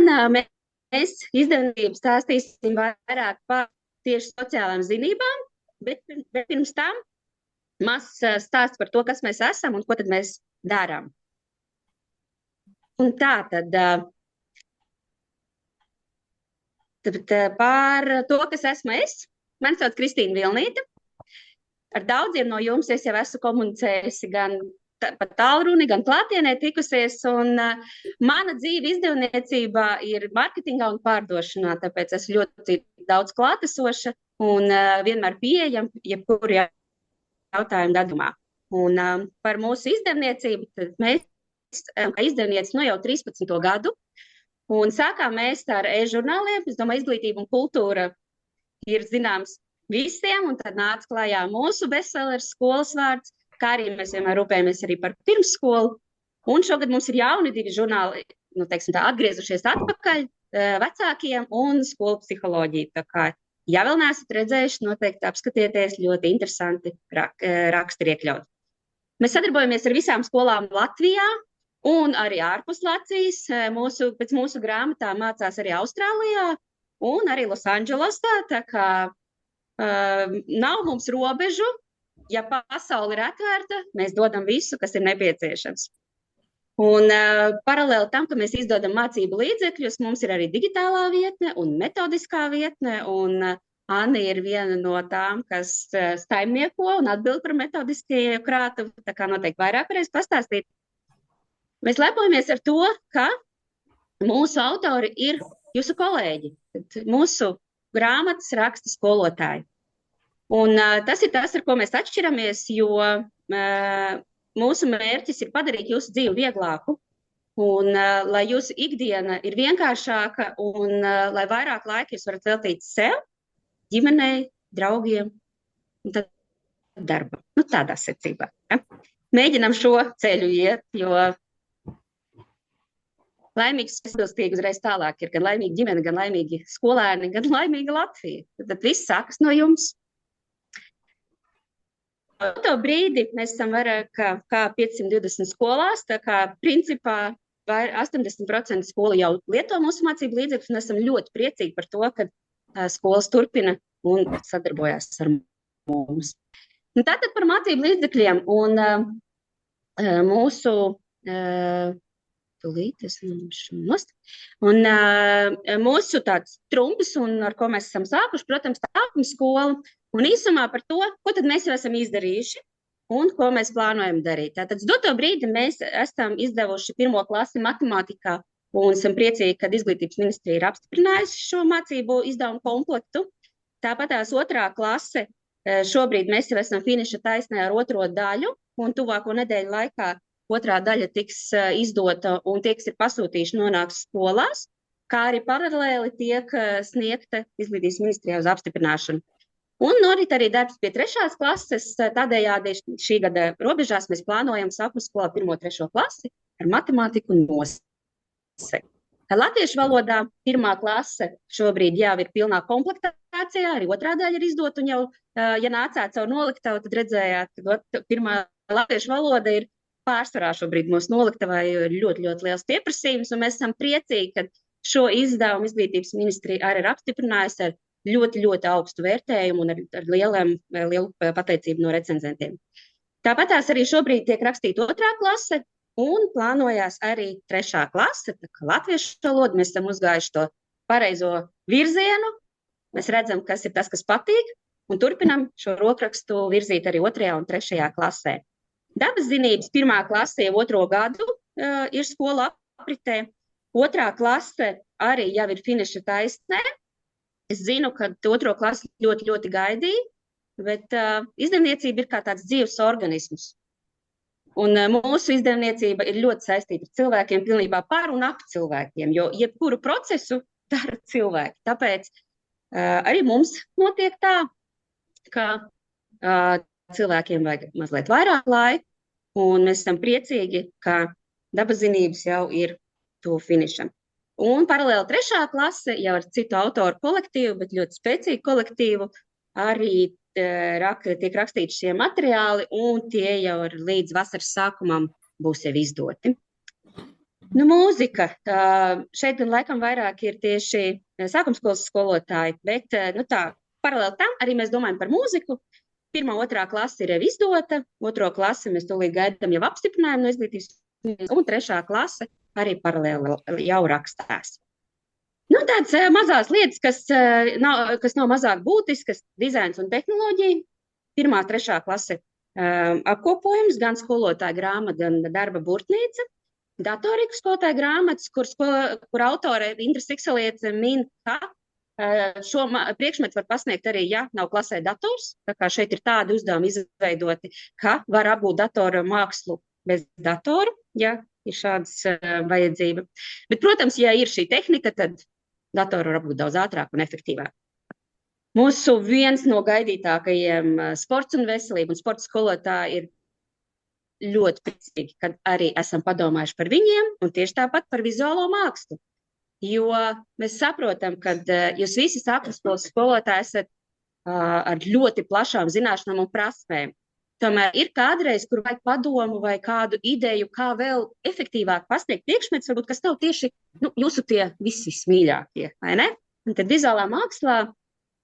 mēs izdevniecību stāstīsim vairāk par tieši sociālām zinībām, bet pirms tam mazs stāsts par to, kas mēs esam un ko tad mēs darām. Un tā tad par to, kas esmu es. Mani sauc Kristīna Vilnīte. Ar daudziem no jums es jau esmu komunicējusi gan pa tālruni, gan klātienē tikusies, un mana dzīve izdevniecībā ir marketingā un pārdošanā, tāpēc esmu ļoti daudz klātesoša un vienmēr pieejama jebkuru jautājumu gadījumā. Un par mūsu izdevniecību, tad mēs kā izdevnieci jau 13. gadu, un sākām mēs ar e-žurnāliem. Es domāju, izglītība un kultūra ir zināms visiem, un tad nāca klājā mūsu bestsellers skolas vārds, kā arī mēs vienmēr rūpējamies arī par pirmsskolu. Un šogad mums ir jauni 2 žurnāli, teiksim tā, atgriezušies atpakaļ vecākiem un skolu psiholoģiju. Tā kā, ja vēl neesat redzējuši, noteikti apskatieties, ļoti interesanti raksti ir iekļaut. Mēs sadarbojamies ar visām skolām Latvijā un arī ārpus Latvijas. Pēc mūsu grāmatām mācās arī Austrālijā un arī Losandželosā, tā kā nav mums robežu. Ja pasaule ir atvērta, mēs dodam visu, kas ir nepieciešams. Un paralēli tam, ka mēs izdodam mācību līdzekļus, mums ir arī digitālā vietne un metodiskā vietne, un Anna ir viena no tām, kas saimnieko un atbild par metodiskajiem krātuvu, tā kā noteikti vairāk varēs pastāstīt. Mēs lepojamies ar to, ka mūsu autori ir jūsu kolēģi, mūsu grāmatas raksta skolotāji. Un tas ir tas, ar ko mēs atšķiramies, jo mūsu mērķis ir padarīt jūsu dzīvi vieglāku, un lai jūsu ikdiena ir vienkāršāka, un lai vairāk laika jūs varat veltīt sev, ģimenei, draugiem un tad darba. Tādā secībā. Ja? Mēģinam šo ceļu iet, jo laimīgs atbilstīgi uzreiz tālāk ir gan laimīga ģimene, gan laimīgi skolēni, gan laimīga Latvija. Tad viss sākas no jums. To brīdi mēs esam vairāk kā 520 skolās, tā kā principā 80% skolu jau lieto mūsu mācību līdzekļus, un esam ļoti priecīgi par to, ka skolas turpina un sadarbojās ar mums. Un tātad par mācību līdzekļiem un mūsu mūsu tāds trumpis, un ar ko mēs esam sākuši, protams, sākuma skola. Un īsumā par to, ko tad mēs jau esam izdarījuši un ko mēs plānojam darīt. Tātad doto brīdi mēs esam izdevuši 1. klasi matemātikā un esam priecīgi, ka Izglītības ministrija ir apstiprinājusi šo mācību izdevumu komplektu. Tāpat tās 2. klase šobrīd mēs jau esam finiša taisnē ar 2. daļu, un tuvāko nedēļu laikā 2. daļa tiks izdota un tie, kas ir pasūtījuši, nonāks skolās, kā arī paralēli tiek sniegta Izglītības ministrijā uz apstiprināšanu. Un norit arī darbs pie 3. klases, tādējādi šī gada robežās mēs plānojam sākuma skolā 1. un 3. klasi ar matemātiku un nosegu. Latviešu valodā 1. klase šobrīd jau ir pilnā komplektācijā, arī 2. daļa ir izdot, un jau, ja nācāt savu noliktavu, tad redzējāt, ka 1. latviešu valoda ir pārsvarā šobrīd mūsu noliktavā, jo ir ļoti, ļoti liels pieprasījums, un mēs esam priecīgi, ka šo izdevumu Izglītības ministrija arī ir apstiprinājusi ar ļoti, ļoti augstu vērtējumu un ar lielu pateicību no recenzentiem. Tāpat tās arī šobrīd tiek rakstīta 2. klase un plānojās arī 3. klase, tā kā latviešu valoda, mēs esam uzgājuši to pareizo virzienu, mēs redzam, kas ir tas, kas patīk, un turpinam šo rokrakstu virzīt arī 2. un 3. klasē. Dabas zinības 1. klase jau 2. gadu ir skola apritē, 2. klase arī jau ir finiša taisnē. Es zinu, ka 2. klasi ļoti, ļoti gaidīja, bet izdevniecība ir kā tāds dzīves organisms. Un mūsu izdevniecība ir ļoti saistīta ar cilvēkiem, pilnībā par un ap cilvēkiem, jo jebkuru procesu dara cilvēki. Tāpēc arī mums notiek tā, ka cilvēkiem vajag mazliet vairāk laika, un mēs esam priecīgi, ka dabas zinības jau ir tuvu finišam. Un paralēli 3. klase jau ar citu autoru kolektīvu, bet ļoti spēcīgu kolektīvu, arī tiek rakstīti šie materiāli, un tie jau līdz vasaras sākumam būs jau izdoti. Mūzika. Šeit gan laikam vairāk ir tieši sākumskolas skolotāji, bet paralēli tam arī mēs domājam par mūziku. 1. 2. klase ir jau izdota, 2. klase mēs tūlīt gaidām jau apstiprinājumu no izglītības, un 3. klase arī paralēli jau rakstās. Tādas mazās lietas, kas nav mazāk būtiskas, dizains un tehnoloģija. 1. 3. klase apkopojums, gan skolotāja grāmata, gan darba burtnīca. Datorīku skolotāja grāmatas, kur autore Indra Sikseliete min, ka šo priekšmetu var pasniegt arī, ja nav klasē dators. Tā kā šeit ir tādi uzdevumi izveidoti, ka var apgūt datoru mākslu bez datoru, ja ir šādas vajadzība. Bet, protams, ja ir šī tehnika, tad datoru var apgūt daudz ātrāk un efektīvāk. Mūsu viens no gaidītākajiem sports un veselība un sporta skolotāji ir ļoti priecīgi, kad arī esam padomājuši par viņiem un tieši tāpat par vizuālo mākslu. Jo mēs saprotam, ka jūs visi sākumskolas skolotāji esat ar ļoti plašām zināšanām un prasmēm. Tomēr ir kādreiz, kur vajag padomu vai kādu ideju, kā vēl efektīvāk pasniegt priekšmetus, varbūt kas tev tieši jūsu tie vismīļākie, vai ne? Un tad vizuālā mākslā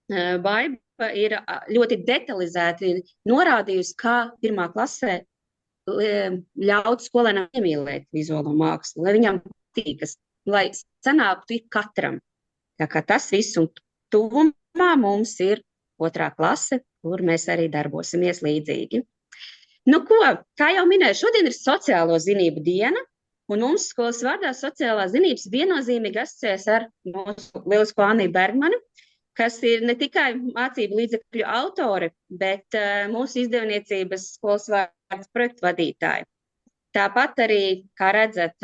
Baiba ir ļoti detalizēti norādījusi, kā 1. klasē ļaut skolēnam iemīlēt vizuālo mākslu, lai viņam tīkas, lai sanāktu katram. Tā kā tas viss un tuvumā mums ir 2. klase, kur mēs arī darbosimies līdzīgi. Kā jau minēju, šodien ir sociālo zinību diena, un mums skolas vārdā sociālās zinības viennozīmīgi asociēs ar mūsu lielisko Anniju Bergmani, kas ir ne tikai mācību līdzekļu autore, bet mūsu izdevniecības skolas vārdas projektu vadītāja. Tāpat arī, kā redzat,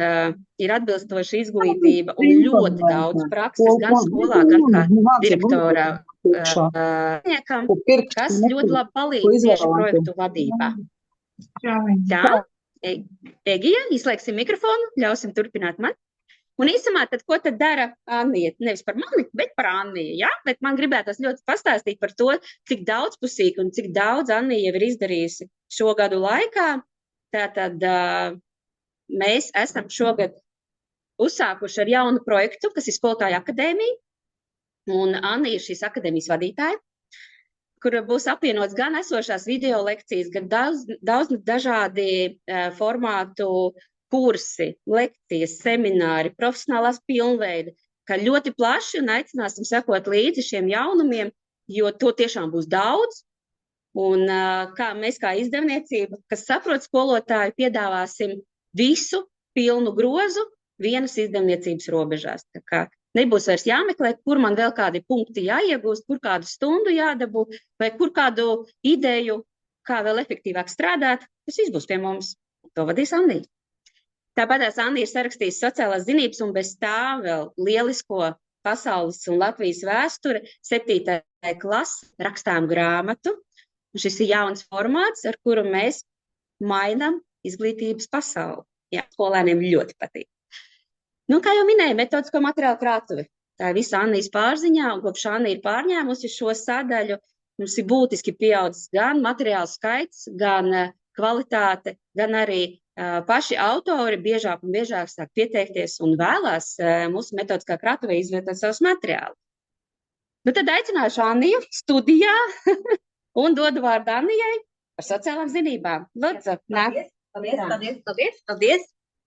ir atbilstoša izglītība un ļoti daudz prakses gan skolā, gan kā direktora kas ļoti labi palīdz tieši projektu vadībā. Tā, Egija, izslēgsim mikrofonu, ļausim turpināt man. Un īsumā, tad, ko tad dara Annija? Nevis par mani, bet par Anniju, ja? Bet man gribētos ļoti pastāstīt par to, cik daudzpusīgi un cik daudz Annija jau ir izdarījusi šo gadu laikā. Tātad mēs esam šogad uzsākuši ar jaunu projektu, kas ir skolotāja akadēmija, un Annija ir šīs akadēmijas vadītāja, kur būs apvienots gan esošās video lekcijas, gan daudz dažādi formātu kursi, lekcijas, semināri, profesionālās pilnveidi, ka ļoti plaši un aicināsim sekot līdzi šiem jaunumiem, jo to tiešām būs daudz. Un kā mēs kā izdevniecība, kas saprot skolotāju, piedāvāsim visu pilnu grozu vienas izdevniecības robežās. Tā kā nebūs vairs jāmeklē, kur man vēl kādi punkti jāiegūst, kur kādu stundu jādabū, vai kur kādu ideju, kā vēl efektīvāk strādāt. Tas viss būs pie mums. To vadīs Annija. Tāpatās Annija ir sarakstījusi sociālās zinības un bez tā vēl lielisko pasaules un Latvijas vēsture 7. klase rakstām grāmatu. Un šis ir jauns formāts, ar kuru mēs mainām izglītības pasauli. Jā, skolēniem ļoti patīk. Kā jau minēju, metodisko materiālu krātuve. Tā ir visa Annijas pārziņā, un kopš Annija ir pārņēmusi šo sadaļu, mums ir būtiski pieaudzis gan materiālu skaits, gan kvalitāte, gan arī paši autori biežāk un biežāk sāk pieteikties un vēlās mūsu metodiskā krātuvē izvietot savus materiālus. Tad aicināšu Anniju studijā un dodu vārdu Annijai par sociālām zinībām. Lūdzu, nāk. Paldies.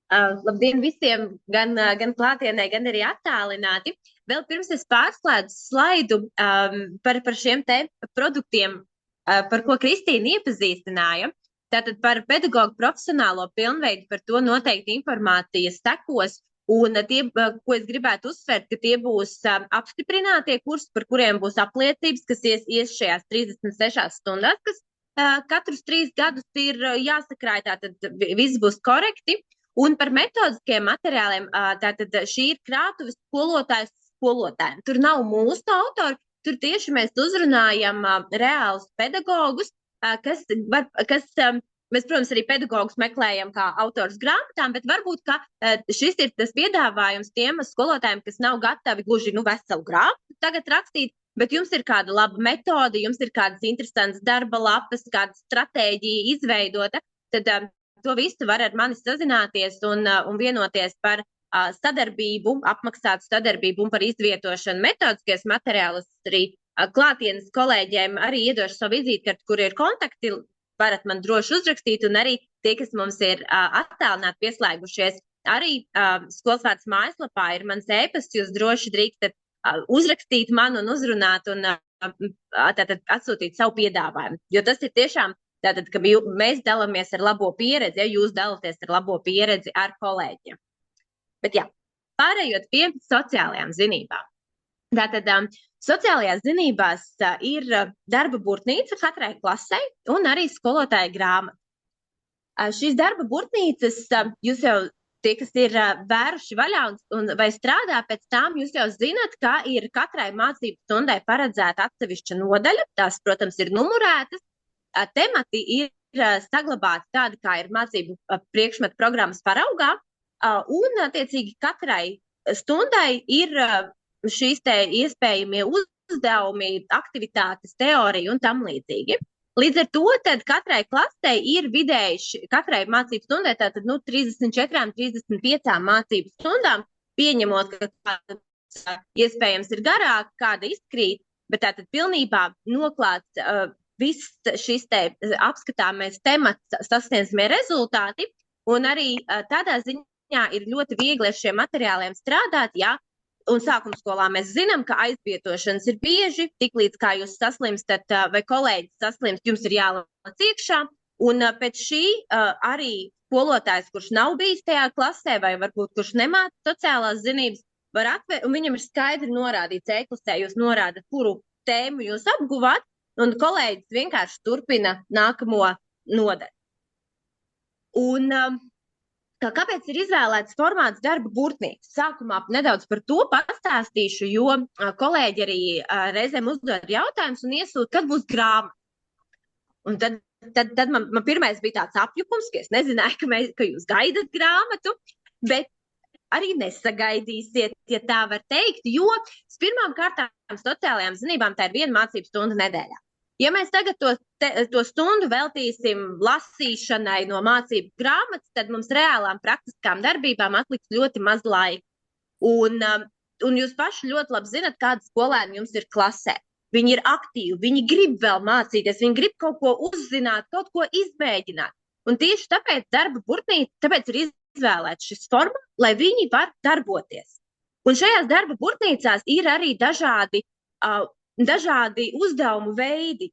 Labdien visiem, gan klātienē, gan arī attālināti. Vēl pirms es pārslēdzu slaidu par šiem te produktiem, par ko Kristīna iepazīstināja. Tātad par pedagogu profesionālo pilnveidu, par to noteikti informācijas sekos. Un tie, ko es gribētu uzsvērt, ka tie būs apstiprinātie kursi, par kuriem būs apliecības, kas ies šajās 36 stundās, kas katrus 3 gadus ir jāsakrāj, tātad viss būs korekti. Un par metodiskiem materiāliem, tātad šī ir krātuves skolotājiem. Tur nav mūsu autori, tur tieši mēs uzrunājam reālus pedagogus, mēs, protams, arī pedagogus meklējam kā autors grāmatām, bet varbūt, ka šis ir tas piedāvājums tiem skolotājiem, kas nav gatavi gluži veselu grāmatu tagad rakstīt, bet jums ir kāda laba metode, jums ir kādas interesantas darba lapas, kāda stratēģija izveidota, tad to visu var ar mani sazināties un vienoties par sadarbību, apmaksātu sadarbību un par izvietošanu metodiskajos materiālus. Arī klātienes kolēģiem arī iedošu savu vizītkarti, kur ir kontakti, varat man droši uzrakstīt, un arī tie, kas mums ir attālināti pieslēgušies, arī Skolas vārds mājaslapā ir mans e-pasts, jūs droši drīkstat uzrakstīt man un uzrunāt un tātad atsūtīt savu piedāvājumu. Jo tas ir tiešām tātad, ka mēs dalāmies ar labo pieredzi, ja jūs dalāties ar labo pieredzi ar kolēģiem. Bet jā, pārējot pie sociālajām zinībām. Tātad sociālajās zinībās ir darba burtnīca katrai klasei un arī skolotāja grāmata. Šīs darba burtnīcas jūs jau tie, kas ir vēruši vaļā un vai strādā pēc tām, jūs jau zinat, ka ir katrai mācību stundai paredzēta atsevišķa nodaļa. Tās, protams, ir numurētas. Temati ir saglabāti tādi, kā ir mācību priekšmetu programmas paraugā, un, attiecīgi, katrai stundai ir šīs te iespējamie uzdevumi, aktivitātes, teorija un tam līdzīgi. Līdz ar to tad katrai klasei ir vidēji, katrai mācību stundai tātad 34, 35 mācību stundām, pieņemot, ka kāda iespējams ir garāka, kāda izkrīt, bet tātad pilnībā noklāts viss šis te apskatāmais temats, sasniedzamie rezultāti, un arī tādā ziņā ir ļoti viegli ar šiem materiāliem strādāt, ja. Un sākumskolā mēs zinām, ka aizvietošanas ir bieži, tiklīdz kā jūs saslimstat vai kolēģis saslimst, jums ir jālaiž iekšā. Un pēc šī arī skolotājs, kurš nav bijis tajā klasē vai varbūt kurš nemāca sociālās zinības, var atvērt, un viņam ir skaidri norādīts e-klasē, jūs norādat, kuru tēmu jūs apguvāt, un kolēģis vienkārši turpina nākamo nodaļu. Un kāpēc ir izvēlēts formāts darba burtnīca? Sākumā nedaudz par to pastāstīšu, jo kolēģi arī reizēm uzdod jautājumus un iesūta, kad būs grāmata. Un tad man pirmais bija tāds apjukums, ka es nezināju, ka jūs gaidat grāmatu, bet arī nesagaidīsiet, ja tā var teikt, jo pirmām kārtām sociālajām zinībām tā ir 1 mācību stunda nedēļā. Ja mēs tagad to stundu veltīsim lasīšanai no mācību grāmatas, tad mums reālām praktiskām darbībām atliks ļoti maz laika. Un jūs paši ļoti labi zinat, kāda skolēni jums ir klasē. Viņi ir aktīvi, viņi grib vēl mācīties, viņi grib kaut ko uzzināt, kaut ko izmēģināt. Un tieši tāpēc darba burtnīca ir izvēlēts šis formāts, lai viņi var darboties. Un šajās darba burtnīcās ir arī dažādi uzdevumu veidi.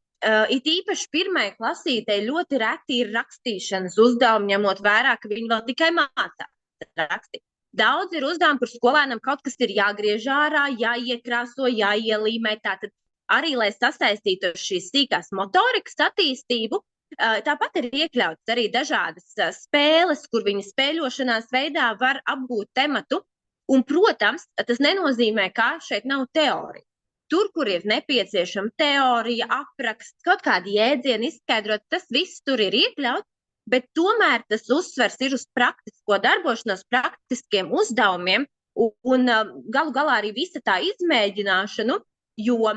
It īpaši pirmai klasītei ļoti reti ir rakstīšanas uzdevumi, ņemot vērā, ka viņi vēl tikai mācās rakstīt. Daudz ir uzdevumi, kur skolēnam kaut kas ir jāgriež ārā, jāiekrāso, jāielīmē. Tātad arī, lai sasaistītu šīs sīkās motorikas attīstību, tāpat ir iekļauts arī dažādas spēles, kur viņi spēļošanās veidā var apgūt tematu. Un, protams, tas nenozīmē, ka šeit nav teorija. Tur, kur ir nepieciešama teorija, apraksts, kaut kādi jēdzieni izskaidrot, tas viss tur ir iekļauts, bet tomēr tas uzsvers ir uz praktisko darbošanos, praktiskiem uzdevumiem un galu galā arī visa tā izmēģināšanu, jo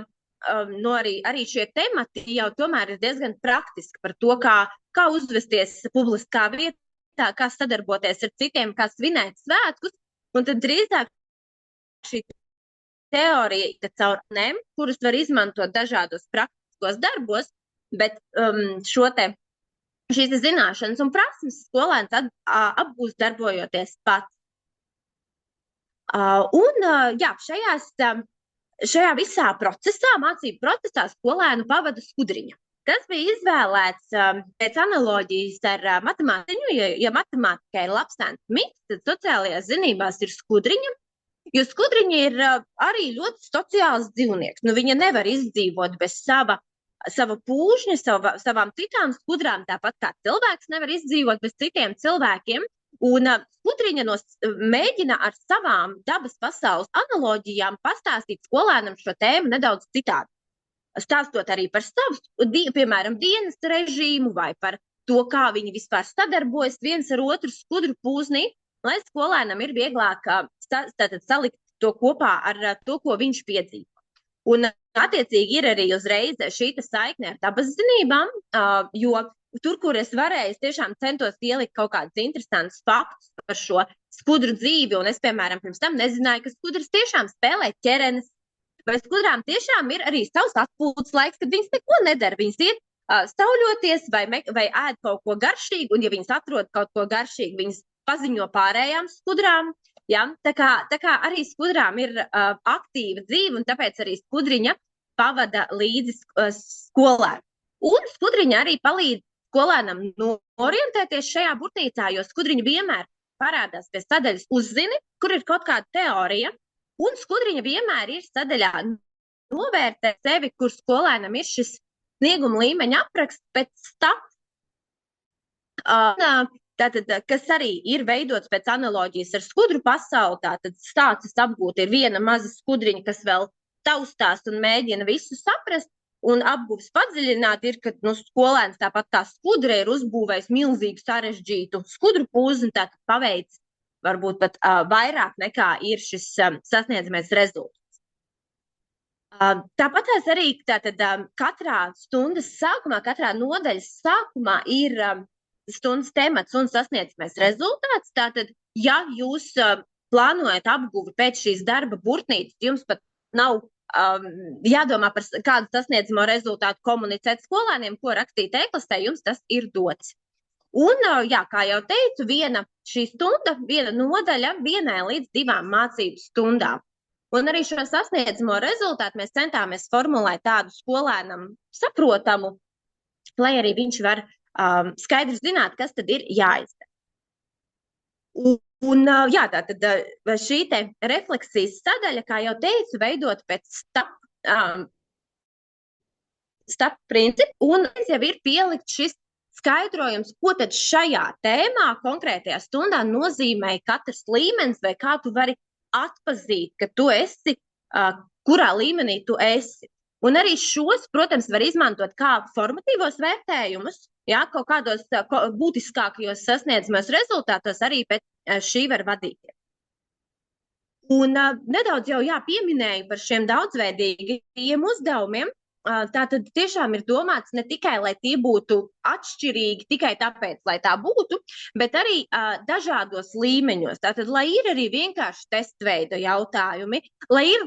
arī šie temati jau tomēr ir diezgan praktiski par to, kā uzvesties publiskā vietā, kā sadarboties ar citiem, kā svinēt svētkus, un tad drīzāk šī teorija caur tēmām, kuras var izmantot dažādos praktiskos darbos, bet šīs zināšanas un prasmes skolēns apgūst darbojoties pats. Šajā visā procesā, mācību procesā, skolēnu pavada skudriņa. Tas bija izvēlēts pēc analoģijas ar matemātiku, ja matemātikai ir labsēns mits, tad sociālajās zinībās ir skudriņa. Jo skudriņa ir arī ļoti sociāls dzīvnieks. Viņa nevar izdzīvot bez sava pūžņa, savām citām skudrām, tāpat kā cilvēks nevar izdzīvot bez citiem cilvēkiem. Un skudriņa mēģina ar savām dabas pasaules analoģijām pastāstīt skolēnam šo tēmu nedaudz citādi. Stāstot arī par savu, piemēram, dienas režīmu vai par to, kā viņi vispār sadarbojas viens ar otru skudru pūznī, lai skolēnam ir vieglāk salikt to kopā ar to, ko viņš piedzīvo. Un attiecīgi ir arī uzreiz šī saikne ar dabas zinībām, jo tur, kur es varēju, es tiešām centos ielikt kaut kādus interesantus faktus par šo skudru dzīvi, un es, piemēram, pirms tam nezināju, ka skudras tiešām spēlē ķerenes, vai skudrām tiešām ir arī savs atpūtas laiks, kad viņas neko nedara, viņas iet sauļoties vai ēd kaut ko garšīgu, un ja viņas atrod kaut ko garšīgu, viņas paziņo pārējām skudrām. Ja? Tā kā arī skudrām ir aktīva dzīve, un tāpēc arī skudriņa pavada līdzi skolēnam. Un skudriņa arī palīdz skolēnam norientēties šajā burtnīcā, jo skudriņa vienmēr parādās pie sadaļas uzzini, kur ir kaut kāda teorija, un skudriņa vienmēr ir sadaļā novērtē sevi, kur skolēnam ir šis snieguma līmeņa apraksts pēc stats. Tātad, kas arī ir veidots pēc analoģijas ar skudru pasauli, tātad stāstas apgūt ir viena maza skudriņa, kas vēl taustās un mēģina visu saprast, un apgūves padziļināt ir, kad skolēns tāpat kā skudra ir uzbūvējis milzīgu sarežģītu skudru pūzi, un tātad paveic varbūt pat vairāk nekā ir šis sasniedzamais rezultāts. Tāpat arī tātad, katrā stundas sākumā, katrā nodaļas sākumā ir stundas temats un sasniedzamais rezultāts. Tātad, ja jūs plānojat apguvi pēc šīs darba burtnīcas, jums pat nav jādomā par kādu sasniedzamo rezultātu komunicēt skolēniem, ko rakstīt e-klasē, jums tas ir dots. Un, jā, kā jau teicu, šī stunda, viena nodaļa 1 līdz 2 mācību stundām. Un arī šo sasniedzamo rezultātu mēs centāmies formulēt tādu skolēnam saprotamu, lai arī viņš var skaidri zināt, kas tad ir jāizdara. Un jā, tātad šī te refleksijas sadaļa, kā jau teicu, veidot pēc STAP principu, un jau ir pielikt šis skaidrojums, ko tad šajā tēmā konkrētajā stundā nozīmē katrs līmenis, vai kā tu vari atpazīt, ka tu esi, kurā līmenī tu esi. Un arī šos, protams, var izmantot kā formatīvos vērtējumus, jā, kaut kādos būtiskākajos sasniedzamos rezultātos arī pēc šī var vadīties. Un nedaudz jau pieminēju par šiem daudzveidīgiem uzdevumiem. Tātad tiešām ir domāts ne tikai, lai tie būtu atšķirīgi tikai tāpēc, lai tā būtu, bet arī dažādos līmeņos. Tātad, lai ir arī vienkārši testveida jautājumi, lai ir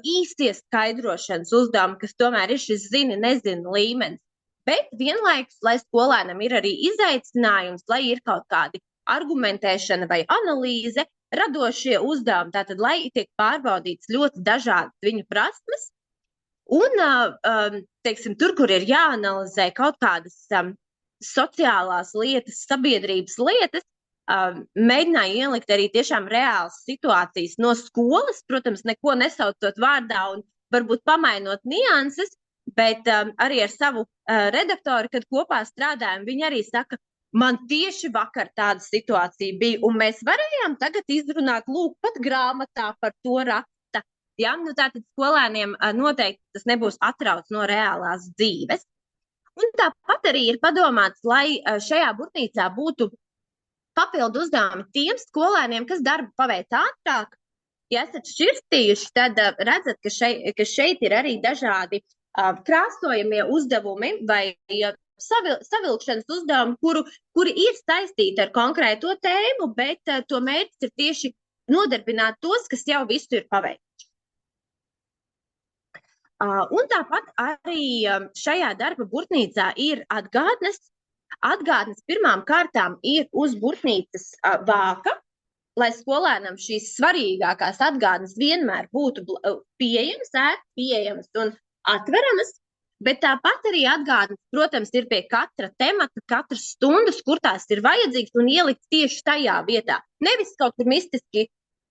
īstie skaidrošanas uzdevumi, kas tomēr ir šis zini, nezini līmenis. Bet vienlaikus, lai skolēnam ir arī izaicinājums, lai ir kaut kādi argumentēšana vai analīze, radošie uzdevumi, tātad, lai tiek pārbaudīts ļoti dažādas viņu prasmes. Un, teiksim, tur, kur ir jāanalizē kaut kādas sociālās lietas, sabiedrības lietas, mēģināja ielikt arī tiešām reālas situācijas no skolas, protams, neko nesaucot vārdā un varbūt pamainot nianses, bet arī ar savu redaktoru, kad kopā strādājam, viņi arī saka, man tieši vakar tāda situācija bija, un mēs varējām tagad izrunāt, lūk, pat grāmatā par to rakstu. Ja? Tātad skolēniem noteikti tas nebūs atrauts no reālās dzīves. Un tāpat arī ir padomāts, lai šajā burtnīcā būtu papildu uzdevumi tiem skolēniem, kas darbu paveic ātrāk. Ja esat šķirstījuši, tad redzat, ka šeit ir arī dažādi krāsojamie uzdevumi vai savilkšanas uzdevumi, kuri ir saistīti ar konkrēto tēmu, bet to mērķis ir tieši nodarbināt tos, kas jau visu ir paveikti. Un tāpat arī šajā darba burtnīcā ir atgādnes. Atgādnes pirmām kārtām ir uz burtnīcas vāka, lai skolēnam šīs svarīgākās atgādnes vienmēr būtu pieejamas un atveramas, bet tāpat arī atgādnes, protams, ir pie katra temata, katras stundas, kur tās ir vajadzīgas un ielikt tieši tajā vietā. Nevis kaut kur mistiski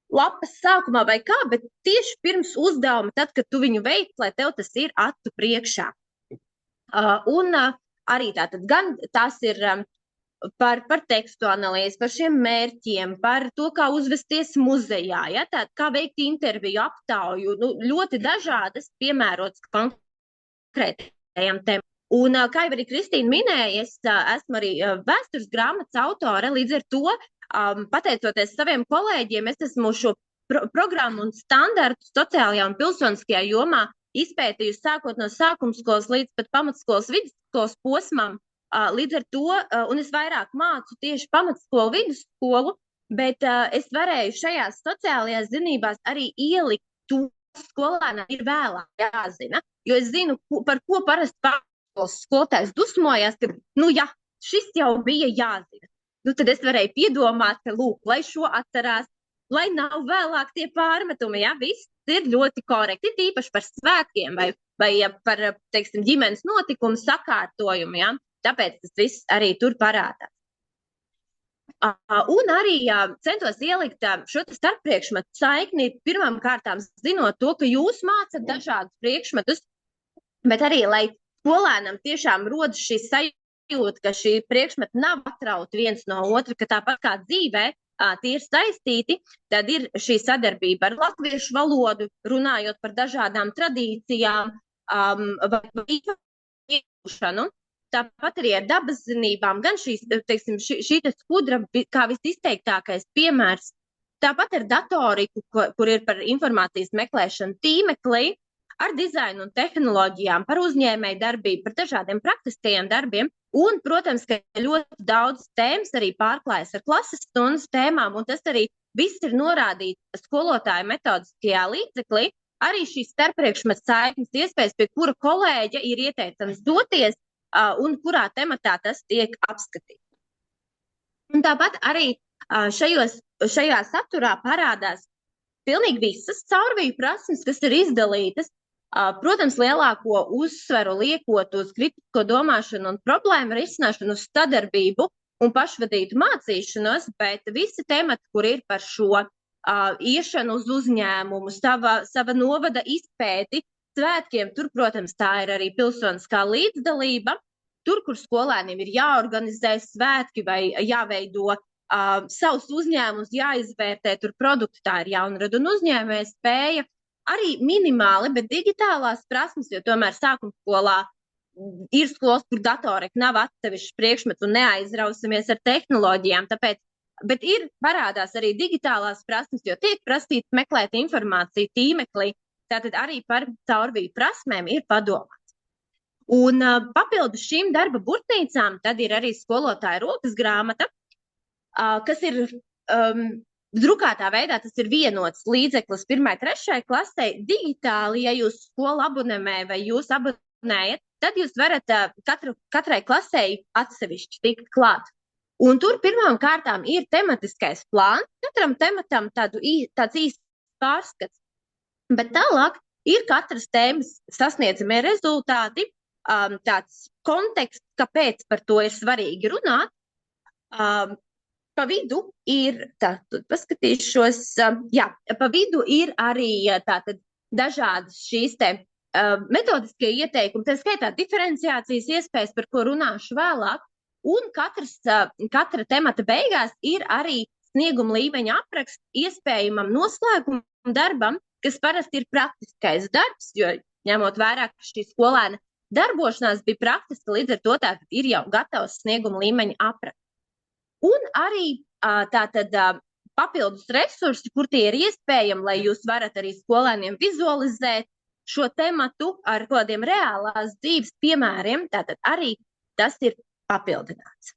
lapas sākumā vai kā, bet tieši pirms uzdevuma, tad, kad tu viņu veic, lai tev tas ir acu priekšā. Un arī tātad gan tās ir par tekstu analīzi, par šiem mērķiem, par to, kā uzvesties muzejā, ja, tātad, kā veikt interviju, aptauju, ļoti dažādas piemērotas konkrētajām tēmām. Un, kā jau arī Kristīna minēja, es esmu arī vēstures grāmatas autore, līdz ar to pateicoties saviem kolēģiem, es esmu šo programmu un standartu sociālajā un pilsoniskajā jomā izpētījusi sākot no sākumskolas līdz pat pamatskolas vidusskolas posmam. Līdz ar to, un es vairāk mācu tieši pamatskolu, vidusskolu, bet es varēju šajās sociālajās zinībās arī ielikt to, kas skolēnam ir vēlāk jāzina. Jo es zinu, par ko parasti pamatskolas skolotājs dusmojās, ka, šis jau bija jāzina. Tad es varēju piedomāt, ka, lūk, lai šo atcerās, lai nav vēlāk tie pārmetumi, viss ir ļoti korekti, tīpaši par svētkiem vai par, teiksim, ģimenes notikumu sakārtojumu, tāpēc tas viss arī tur parādās. Un arī centos ielikt šo starppriekšmetu saikni, pirmām kārtām zinot to, ka jūs mācat dažādus priekšmetus, bet arī, lai skolēnam tiešām rodas šī sajūta, ka šī priekšmeta nav atrauti viens no otra, ka tāpat kā dzīvē, tie ir saistīti, tad ir šī sadarbība ar latviešu valodu, runājot par dažādām tradīcijām vai iegūšanu. Tāpat arī ar dabas zinībām, gan šī skudra kā visizteiktākais piemērs, tāpat ar datoriku, kur ir par informācijas meklēšanu tīmeklī, ar dizainu un tehnoloģijām, par uzņēmēju darbību, par dažādiem praktiskajiem darbiem. Un, protams, ka ļoti daudz tēmas arī pārklājas ar klases stundas tēmām, un tas arī viss ir norādīts skolotāja metodiskajā līdzeklī. Arī šīs starppriekšmetu saiknes iespējas, pie kura kolēģa ir ieteicams doties un kurā tematā tas tiek apskatīts. Un tāpat arī šajā saturā parādās pilnīgi visas caurviju prasmes, kas ir izdalītas. Protams, lielāko uzsveru liekot uz kritisko domāšanu un problēmu risināšanu, uz sadarbību un pašvadītu mācīšanos, bet visi temati, kur ir par šo iešanu uz uzņēmumu, sava novada izpēti, svētkiem, tur, protams, tā ir arī pilsoniskā līdzdalība. Tur, kur skolēniem ir jāorganizē svētki vai jāveido savus uzņēmumus, jāizvērtē tur produktu, tā ir jaunrada un uzņēmēja spēja. Arī minimāli, bet digitālās prasmes, jo tomēr sākuma skolā ir skolas, kur datorika nav atsevišķs priekšmets un neaizrausimies ar tehnoloģijām, bet parādās arī digitālās prasmes, jo tiek prasīts meklēt informāciju tīmeklī, tātad arī par caurviju prasmēm ir padomāts. Un papildus šīm darba burtnīcām, tad ir arī skolotāja rokas grāmata, kas ir drukātā veidā, tas ir vienots līdzeklis 1.–3. klasē. Digitāli, ja jūs skolu abonēmē vai jūs abonējat, tad jūs varat katrai klasē atsevišķi tikt klāt. Un tur pirmām kārtām ir tematiskais plāns, katram tematam tāds īsts pārskats. Bet tālāk ir katras tēmas sasniedzamie rezultāti, tāds konteksts, kāpēc par to ir svarīgi runāt. Pa vidu ir, paskatīšos, pa vidu ir arī dažādas šīs metodiskie ieteikumi, tā skaitā diferenciācijas iespējas, par ko runāšu vēlāk, un katra temata beigās ir arī snieguma līmeņa apraksts iespējamam noslēguma darbam, kas parasti ir praktiskais darbs, jo ņemot vērā, ka šī skolēna darbošanās bija praktiska, līdz ar to tātad ir jau gatavs snieguma līmeņa apraksts. Un arī papildus resursi, kur tie ir iespējami, lai jūs varat arī skolēniem vizualizēt šo tematu ar kādiem reālās dzīves piemēriem, tātad arī tas ir papildināts.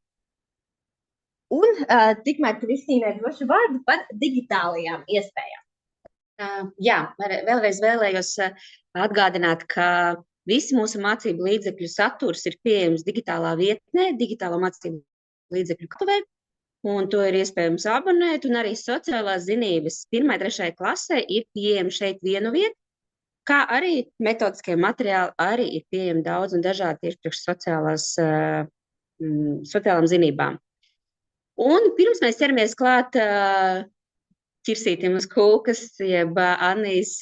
Un tikmēr Kristīnai došu vārdu par digitālajām iespējām. Vēlreiz vēlējos atgādināt, ka visi mūsu mācību līdzekļu saturs ir pieejams digitālā vietnē, digitālo mācību līdzekļu katuvē, un to ir iespējams abonēt, un arī sociālās zinības 1.–3. klasē ir pieejami šeit vienu vietu, kā arī metodiskie materiāli arī ir pieejami daudz un dažādi tieši priekš sociālām zinībām. Un pirms mēs ķeramies klāt ķirsītim uz kūkas, jeb Annijas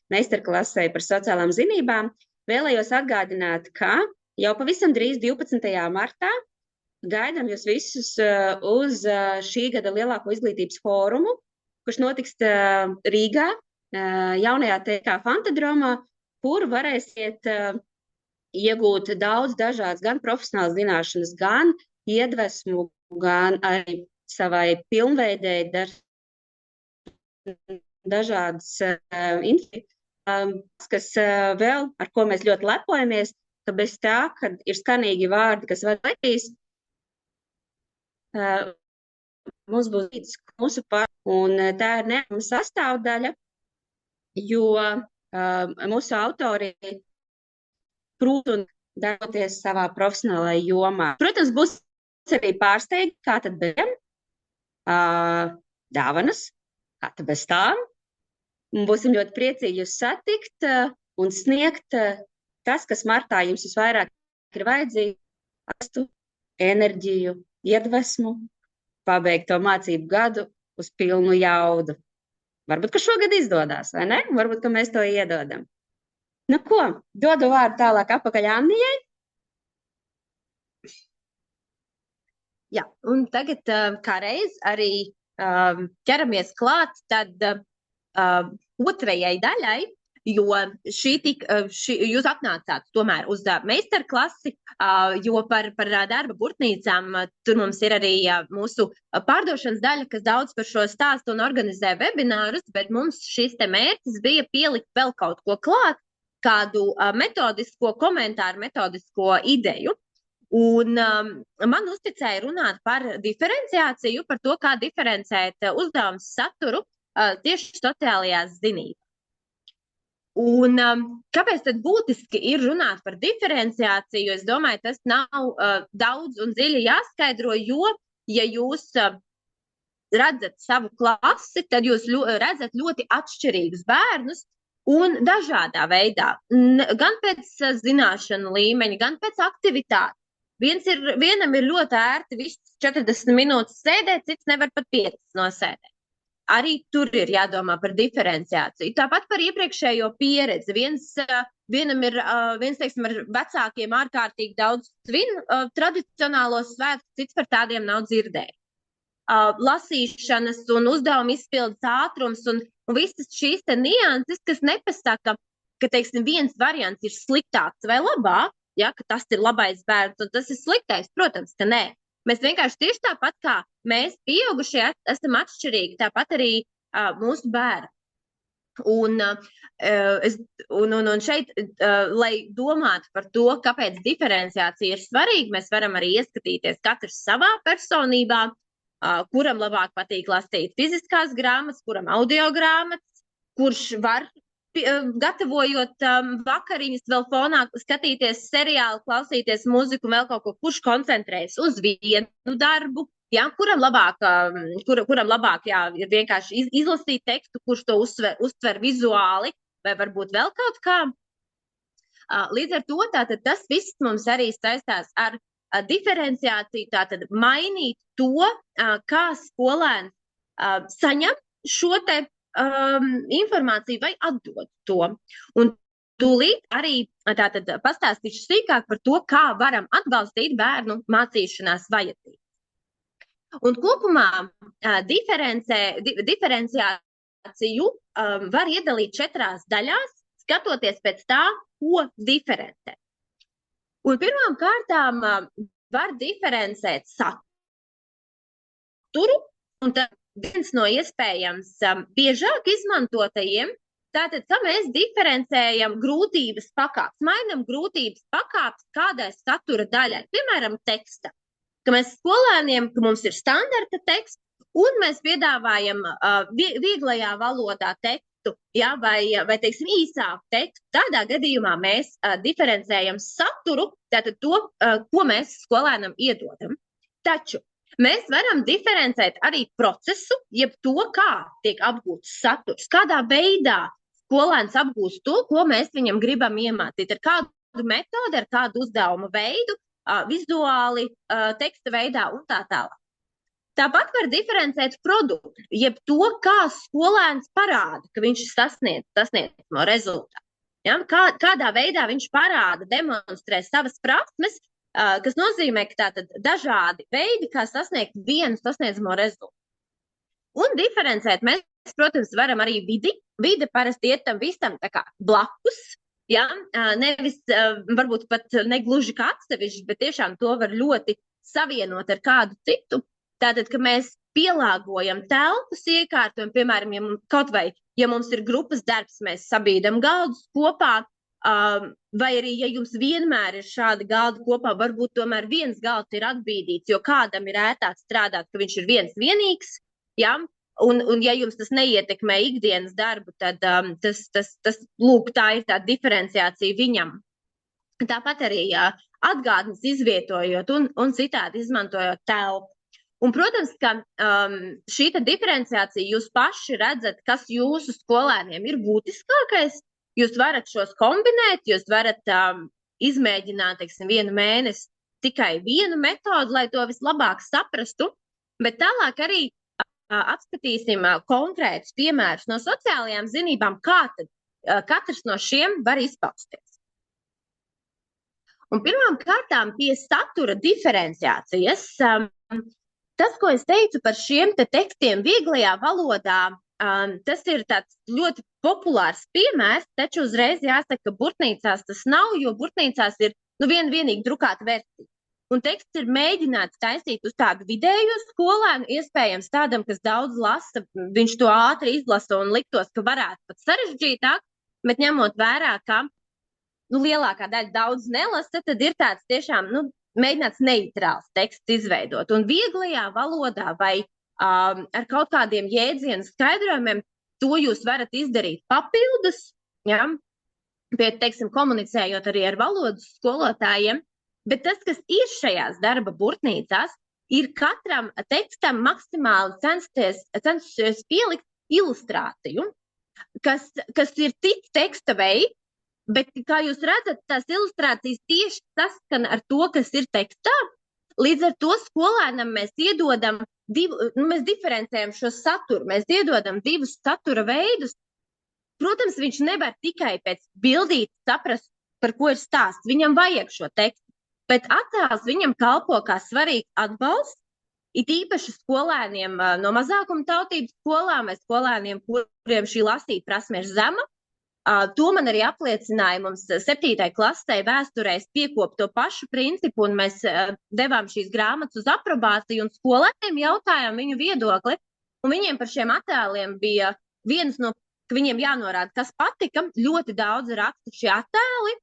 meistarklasē par sociālām zinībām, vēlējos atgādināt, ka jau pavisam drīz 12. martā gaidām jūs visus uz šī gada lielāko izglītības fórumu, kurš notiks Rīgā, jaunajā TK Fantadromā, kur varēsiet iegūt daudz dažādas gan profesionālas zināšanas, gan iedvesmu, gan arī savai pilnveidēji dažādas kas vēl, ar ko mēs ļoti lepojamies, ka bez tā, kad ir skanīgi vārdi, kas var leitīs, mums būs līdz mūsu un tā ir neatņemama sastāvdaļa, jo mūsu autori prot un darboties savā profesionālajā jomā. Protams, būs arī pārsteigti, kā tad bērniem dāvanas, kā tad bez tām. Un būsim ļoti priecīgi jūs satikt un sniegt tas, kas martā jums visvairāk ir vajadzīgi, atstu enerģiju, iedvesmu, pabeigt to mācību gadu uz pilnu jaudu. Varbūt, ka šogad izdodās, vai ne? Varbūt, ka mēs to iedodam. Nu ko, dodu vārdu tālāk apakaļ Annijai. Jā, un tagad kā reiz arī ķeramies klāt tad otrajai daļai, jo jūs atnācāt tomēr uz meistarklasi, jo par darba burtnīcām tur mums ir arī mūsu pārdošanas daļa, kas daudz par šo stāstu un organizē webinārus, bet mums šis te mērķis bija pielikt vēl kaut ko klāt, kādu metodisko komentāru, metodisko ideju. Un man uzticēja runāt par diferenciāciju, par to, kā diferencēt uzdevumu saturu tieši sociālajās zinībās. Un kāpēc tad būtiski ir runāt par diferenciāciju? Es domāju, tas nav daudz un dziļi jāskaidro, jo, ja jūs redzat savu klasi, tad jūs redzat ļoti atšķirīgus bērnus un dažādā veidā, gan pēc zināšanu līmeņa, gan pēc aktivitātes. Vienam ir ļoti ērti viss 40 minūtes sēdēt, cits nevar pat 5 nosēdēt. Arī tur ir jādomā par diferenciāciju. Tāpat par iepriekšējo pieredzi. Viens teiksim, ar vecākiem ārkārtīgi daudz svin tradicionālos svētkus, cits par tādiem nav dzirdējis. Lasīšanas un uzdevumu izpildes ātrums un visas šīs te nianses, kas nepasaka, ka, teiksim, viens variants ir sliktāks vai labāk, ja, ka tas ir labais bērns un tas ir sliktais, protams, ka nē. Mēs vienkārši tieši tāpat kā mēs pieaugušie esam atšķirīgi, tāpat arī mūsu bērni. Un šeit, lai domātu par to, kāpēc diferenciācija ir svarīga, mēs varam arī ieskatīties katrs savā personībā, kuram labāk patīk lasīt fiziskās grāmatas, kuram audio grāmatas, kurš var gatavojot vakariņas vēl fonā, skatīties seriālu, klausīties muziku, vēl kaut ko, kurš koncentrējas uz vienu darbu, ja, kuram labāk jā, ir vienkārši izlasīt tekstu, kurš to uztver vizuāli, vai varbūt vēl kaut kā. Līdz ar to tātad tas viss mums arī saistās ar diferenciāciju, tātad mainīt to, kā skolēns saņem šo te informāciju vai atdot to. Un tūlīt arī tātad pastāstīšu sīkāk par to, kā varam atbalstīt bērnu mācīšanās vajadzības. Un kopumā diferenciāciju var iedalīt 4 daļās, skatoties pēc tā, ko diferencē. Un pirmām kārtām var diferencēt saturu, un tad viens no iespējams biežāk izmantotajiem, tātad, ka mēs diferencējam grūtības pakāpes, mainam grūtības pakāpes kādai satura daļai, piemēram, teksta. Ka mēs skolēniem, ka mums ir standarta teksts, un mēs piedāvājam vieglajā valodā tekstu, ja, vai teiksim, īsāku tekstu. Tādā gadījumā mēs diferencējam saturu, tātad to, ko mēs skolēnam iedodam. Taču mēs varam diferencēt arī procesu, jeb to, kā tiek apgūts saturs, kādā veidā skolēns apgūst to, ko mēs viņam gribam iemācīt, ar kādu metodi, ar kādu uzdevumu veidu, vizuāli, teksta veidā un tā tālāk. Tāpat var diferencēt produktu, jeb to, kā skolēns parāda, ka viņš sasniedzamo rezultātu. Ja? Kādā veidā viņš parāda, demonstrē savas prasmes, kas nozīmē, ka tātad dažādi veidi, kā sasniegt vienu sasniedzamo rezultātu. Un diferencēt mēs, protams, varam arī vidi. Vide parasti iet tam visam tā kā blakus, ja? Nevis varbūt pat negluži kā atsevišķi, bet tiešām to var ļoti savienot ar kādu citu. Tātad, ka mēs pielāgojam telpas iekārtojumu, piemēram, ja mums ir grupas darbs, mēs sabīdam galdus kopā, vai arī, ja jums vienmēr ir šādi galdi kopā, varbūt tomēr viens galds ir atbīdīts, jo kādam ir ērtāk strādāt, ka viņš ir vienīgs, ja? Un ja jums tas neietekmē ikdienas darbu, tad lūk, tā ir tā diferenciācija viņam. Tāpat arī atgādnes izvietojot un citādi izmantojot telpu. Un, protams, ka šī diferenciācija jūs paši redzat, kas jūsu skolēniem ir būtiskākais. Jūs varat šos kombinēt, jūs varat izmēģināt, teiksim, 1 mēnesi tikai vienu metodu, lai to vislabāk saprastu, bet tālāk arī apskatīsim konkrētus piemērus no sociālajām zinībām, kā tad katrs no šiem var izpausties. Un pirmām kārtām pie satura diferenciācijas. Tas, ko es teicu par šiem tekstiem vieglajā valodā, tas ir tāds ļoti populārs piemērs, taču uzreiz jāsaka, ka burtnīcās tas nav, jo burtnīcās ir vienīgi drukāta versija. Un teksts ir mēģināts taisīt uz tādu vidējo skolēnu, iespējams tādam, kas daudz lasa, viņš to ātri izlasa un liktos, ka varētu pat sarežģītāk, bet ņemot vērā, ka lielākā daļa daudz nelasa, tad ir tāds tiešām mēģināts neitrāls teksts izveidot. Un vieglajā valodā vai ar kaut kādiem jēdzienu skaidrojumiem to jūs varat izdarīt papildus, ja? Teiksim, komunicējot arī ar valodas skolotājiem. Bet tas, kas ir šajās darba burtnīcās, ir katram tekstam maksimāli censties pielikt ilustrāciju, kas ir cits teksta veids, bet, kā jūs redzat, tās ilustrācijas tieši saskan ar to, kas ir tekstā. Līdz ar to skolēnam mēs iedodam mēs diferencējam šo saturu, mēs iedodam 2 satura veidus. Protams, viņš nevar tikai pēc bildītes saprast, par ko ir stāsts. Viņam vajag šo tekstu. Bet attēls viņam kalpo kā svarīgs atbalsts, it īpaši skolēniem no mazākuma tautības skolām vai skolēniem, kuriem šī lasīt prasme ir zema. To man arī apliecināja mums 7. klasē vēsturēs piekop to pašu principu, un mēs devām šīs grāmatas uz aprobāciju, un skolēniem jautājām viņu viedokli, un viņiem par šiem attēliem bija viens no, ka viņiem jānorāda, kas patika, ļoti daudz raksta šie attēli.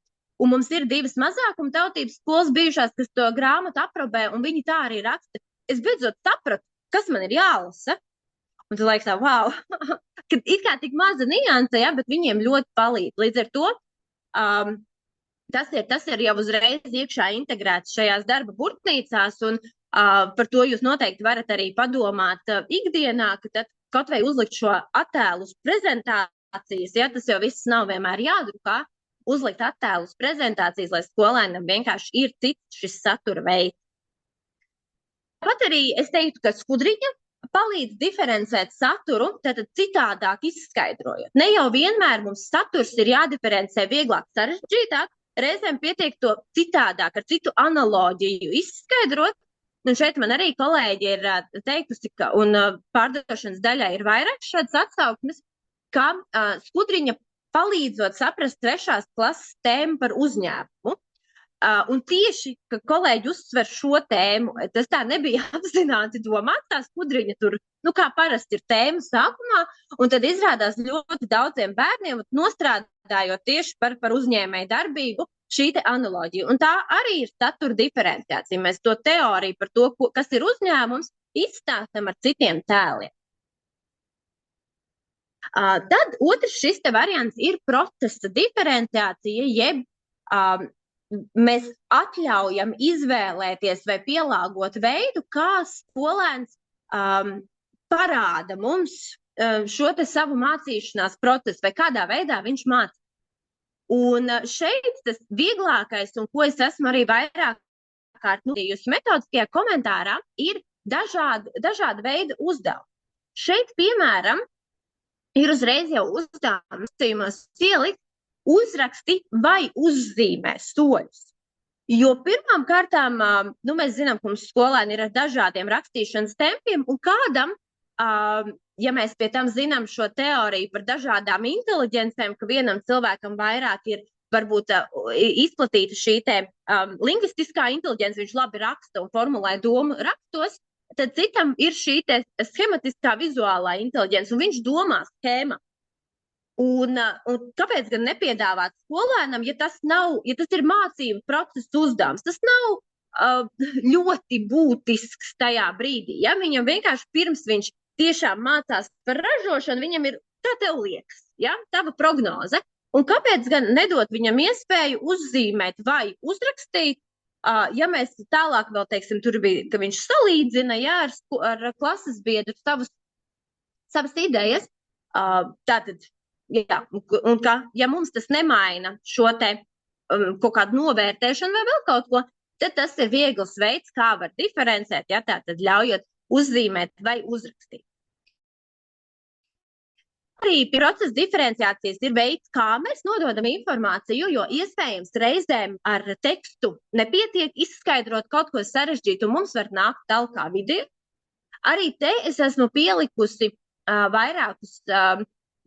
Un mums ir 2 mazākuma tautības skolas bijušās, kas to grāmatu aprobē, un viņi tā arī raksta. Es beidzot sapratu, kas man ir jālasa. Un tu liekas tā, wow, kad it kā tik maza nianse, ja, bet viņiem ļoti palīdz. Līdz ar to tas ir jau uzreiz iekšā integrēts šajās darba burtnīcās, un par to jūs noteikti varat arī padomāt ikdienā, ka tad kaut vai uzlikt šo attēlu uz prezentācijas, ja tas jau viss nav vienmēr jādrukā, uzlikt attēlus prezentācijas, lai skolēnam vienkārši ir cits šis satura veids. Pat arī es teiktu, ka skudriņa palīdz diferencēt saturu, tātad citādāk izskaidrojot. Ne jau vienmēr mums saturs ir jādiferencē vieglāk sarežģītāk, reizēm pietiek to citādāk, ar citu analoģiju izskaidrot. Un šeit man arī kolēģi ir teikusi, ka, un pārdošanas daļā ir vairāk šādas atsauksmes, ka skudriņa palīdzot saprast 3. klases tēmu par uzņēmumu. Un tieši, ka kolēģi uzsver šo tēmu, tas tā nebija apzināti domāts, tā skudriņa tur, kā parasti ir tēma sākumā, un tad izrādās ļoti daudziem bērniem, nostrādājot tieši par uzņēmēju darbību šī te analoģija. Un tā arī ir satura diferenciācija. Mēs to teoriju par to, kas ir uzņēmums, izstāstam ar citiem tēliem. Tad otrs šis te variants ir procesa diferenciācija, jeb mēs atļaujam izvēlēties vai pielāgot veidu, kā skolēns parāda mums šo te savu mācīšanās procesu vai kādā veidā viņš māca. Un šeit tas vieglākais, un ko es esmu arī vairāk kārt nodījusi metodiskajā komentārā, ir dažāda veida uzdevumi. Šeit, piemēram, ir uzreiz jau uzdevums ielikt uzraksti vai uzzīmē soļus. Jo pirmām kārtām, mēs zinām, ka mums skolēni ir ar dažādiem rakstīšanas tempiem, un kādam, ja mēs pie tam zinām šo teoriju par dažādām inteliģencēm, ka vienam cilvēkam vairāk ir varbūt izplatīta šī te lingvistiskā inteliģence, viņš labi raksta un formulē domu rakstos, tad citam ir šī te schematiskā vizuālā inteliģence, un viņš domā schēma. Un kāpēc gan nepiedāvāt skolēnam, ja tas ir mācību procesa uzdevums? Tas nav ļoti būtisks tajā brīdī. Ja? Viņam vienkārši pirms viņš tiešām mācās par ražošanu, viņam ir, kā tev liekas, ja? Tava prognoze. Un kāpēc gan nedot viņam iespēju uzzīmēt vai uzrakstīt, ja mēs tālāk vēl teiksim, tur bija, ka viņš salīdzina, ja, ar klases biedru savas idejas, tātad, jā, un ka, ja mums tas nemaina šo te kaut kādu novērtēšanu vai vēl kaut ko, tad tas ir viegls veids, kā var diferencēt, ja, tātad ļaujot uzzīmēt vai uzrakstīt. Arī procesa diferenciācijas ir veids, kā mēs nododam informāciju, jo iespējams reizēm ar tekstu nepietiek izskaidrot kaut ko sarežģītu, un mums var nākt talkā video. Arī te es esmu pielikusi vairākus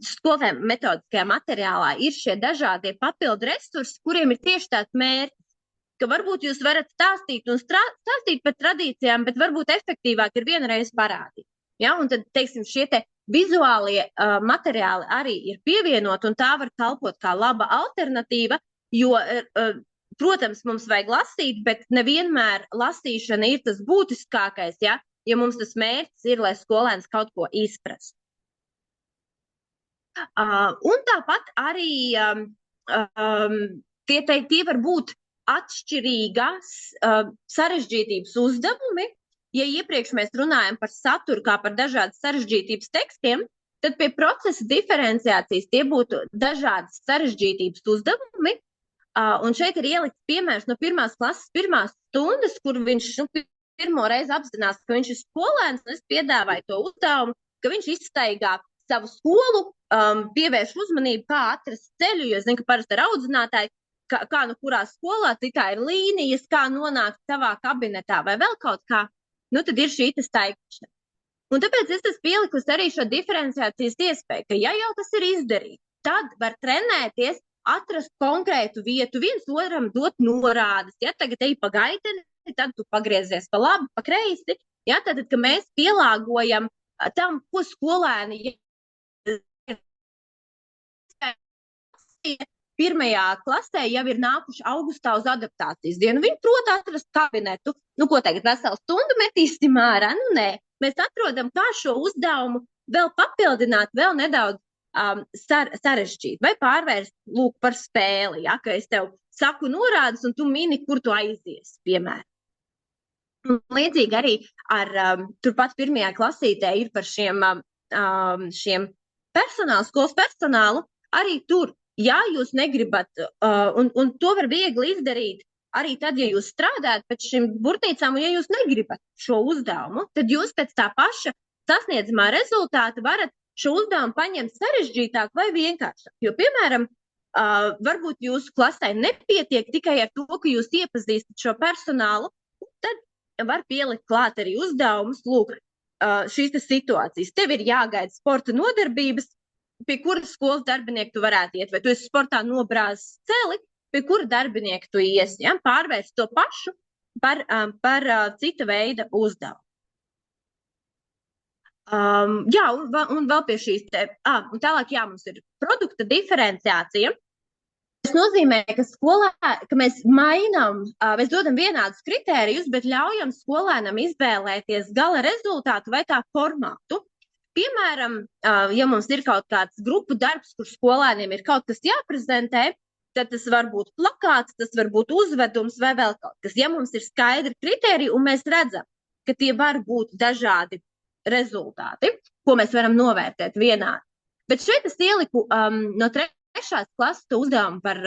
skolēm metodiskajā materiālā ir šie dažādie papildu resursi, kuriem ir tieši tāds mērķis, ka varbūt jūs varat stāstīt un stāstīt par tradīcijām, bet varbūt efektīvāk ir vienreiz parādīt. Ja? Un tad, teiksim, šie te vizuālie materiāli arī ir pievienot, un tā var kalpot kā laba alternatīva, jo, protams, mums vajag lasīt, bet nevienmēr lasīšana ir tas būtiskākais, ja mums tas mērķis ir, lai skolēns kaut ko izprastu. Un tāpat arī tie var būt atšķirīgas sarežģītības uzdevumi. Ja iepriekš mēs runājam par saturu kā par dažādas sarežģītības tekstiem, tad pie procesa diferenciācijas tie būtu dažādas sarežģītības uzdevumi. Un šeit ir ielikts piemērs no 1. klases 1. stundas, kur viņš pirmo reizi apzinās, ka viņš ir skolēns, un es piedāvāju to uzdevumu, ka viņš izstaigā savu skolu, pievērš uzmanību, kā atrast ceļu, jo es zinu, ka parasti ar audzinātāju, kā nu kurā skolā tikai ir līnijas, kā nonākt savā kabinetā vai vēl kaut kā, nu tad ir šī staigāšana. Un tāpēc es esmu pielikusi arī šo diferenciācijas iespēju, ka ja jau tas ir izdarīts, tad var trenēties, atrast konkrētu vietu, viens otram dot norādes. Ja tagad ej pa gaiteni, tad tu pagriezies pa labi, pa kreisi. Ja, tad, ka mēs pielāgojam tam, ko skolēni pirmajā klasē jau ir nākuši augustā uz adaptācijas dienu. Viņi prot atrast kabinetu. Nu, ko tagad veselu stundu metīsim ārā? Nu, nē. Mēs atrodam, kā šo uzdevumu vēl papildināt, vēl nedaudz sarežģīt vai pārvērst, lūk, par spēli. Ja? Ka es tev saku norādes un tu mini, kur tu aizies, piemēram. Un līdzīgi arī ar turpat pirmajā klasītē ir par šiem skolas personālu. Arī tur, ja jūs negribat, un to var viegli izdarīt, arī tad, ja jūs strādājat pēc šīm burtnīcām, un ja jūs negribat šo uzdevumu, tad jūs pēc tā paša sasniedzamā rezultāta varat šo uzdevumu paņemt sarežģītāk vai vienkāršāk. Jo, piemēram, varbūt jūsu klasē nepietiek tikai ar to, ka jūs iepazīstat šo personālu, tad var pielikt klāt arī uzdevumus, lūk, šīs situācijas. Tev ir jāgaida sporta nodarbības, pie kuras skolas darbinieku tu varētu iet, vai tu esi sportā nobrāzis celi, pie kura darbinieku tu iesi, ja? Pārvērst to pašu par cita veida uzdevumu. Jā, un vēl pie šīs un tālāk, jā, mums ir produkta diferenciācija. Tas nozīmē, ka mēs mainām, mēs dodam vienādus kritērijus, bet ļaujam skolēnam izvēlēties gala rezultātu vai tā formātu. Piemēram, ja mums ir kaut kāds grupu darbs, kur skolēniem ir kaut kas jāprezentē, tad tas var būt plakāts, tas var būt uzvedums vai vēl kaut kas. Ja mums ir skaidri kritēriji un mēs redzam, ka tie var būt dažādi rezultāti, ko mēs varam novērtēt vienādi. Bet šeit es ieliku no 3. klases uzdevumu par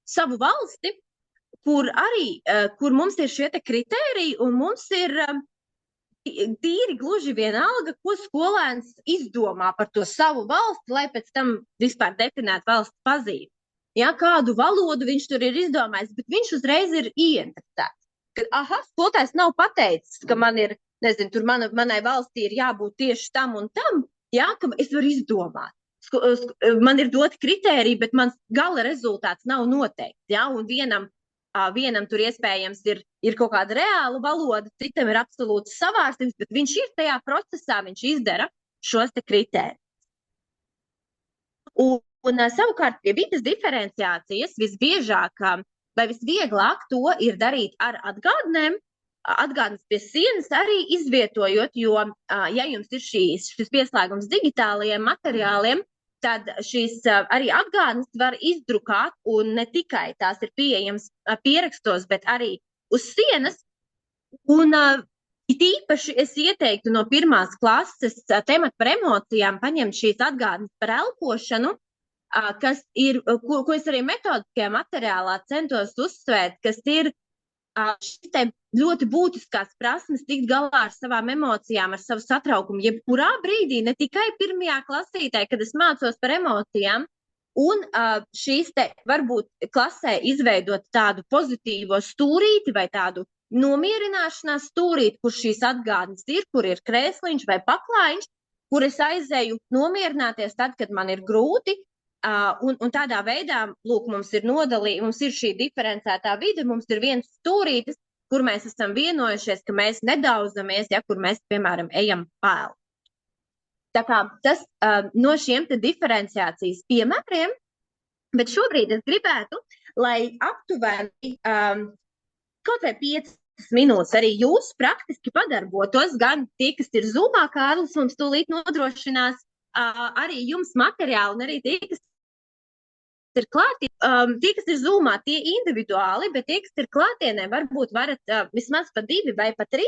savu valsti, kur mums ir šie te kritēriji un mums ir tīri gluži vienalga, ko skolēns izdomā par to savu valsti, lai pēc tam vispār definētu valsts pazīmi. Ja, kādu valodu viņš tur ir izdomājis, bet viņš uzreiz ir ieinteresēts. Ka, skolotājs nav pateicis, ka man ir, nezinu, tur manai valstī ir jābūt tieši tam un tam, ja, ka es varu izdomāt. Man ir doti kritēriji, bet mans gala rezultāts nav noteikts. Ja, un vienam tur iespējams ir kaut kāda reāla valoda, citam ir absolūts savārstības, bet viņš ir tajā procesā, viņš izdara šos te kritērijus. Un savukārt pie vidas diferenciācijas visbiežāk vai visvieglāk to ir darīt ar atgādnēm. Atgādnes pie sienas arī izvietojot, jo, ja jums ir šis pieslēgums digitālajiem materiāliem, tad šīs arī atgādnes var izdrukāt, un ne tikai tās ir pieejamas pierakstos, bet arī uz sienas. Un it īpaši es ieteiktu no 1. klases tematu par emocijām paņemt šīs atgādnes par elpošanu, kas ir, ko es arī metodiskajā materiālā centos uzsvērt, kas ir šis te ļoti būtiskās prasmes tikt galā ar savām emocijām, ar savu satraukumu, jebkurā brīdī, ne tikai 1. klasītē, kad es mācos par emocijām, un šīs te varbūt klasē izveidot tādu pozitīvo stūrīti vai tādu nomierināšanās stūrīti, kur šīs atgādnes ir, kur ir krēsliņš vai paklājiņš, kur es aizēju nomierināties tad, kad man ir grūti. Un tādā veidā, lūk, mums ir šī diferencētā vide, mums ir viens stūrītis, kur mēs esam vienojušies, ka mēs nedauzamies, ja, kur mēs, piemēram, ejam pēlu. Tā kā tas no šiem te diferenciācijas piemēriem, bet šobrīd es gribētu, lai aptuveni kaut vai 5 minūtes arī jūs praktiski padarbotos, gan tie, kas ir Zoomā, Kārlis mums tūlīt nodrošinās arī jums materiāli, un arī tie, kas ir klātienē, tie, kas ir Zoomā, tie individuāli, bet tie, kas ir klātienē, varbūt varat vismaz pa 2 vai pa 3.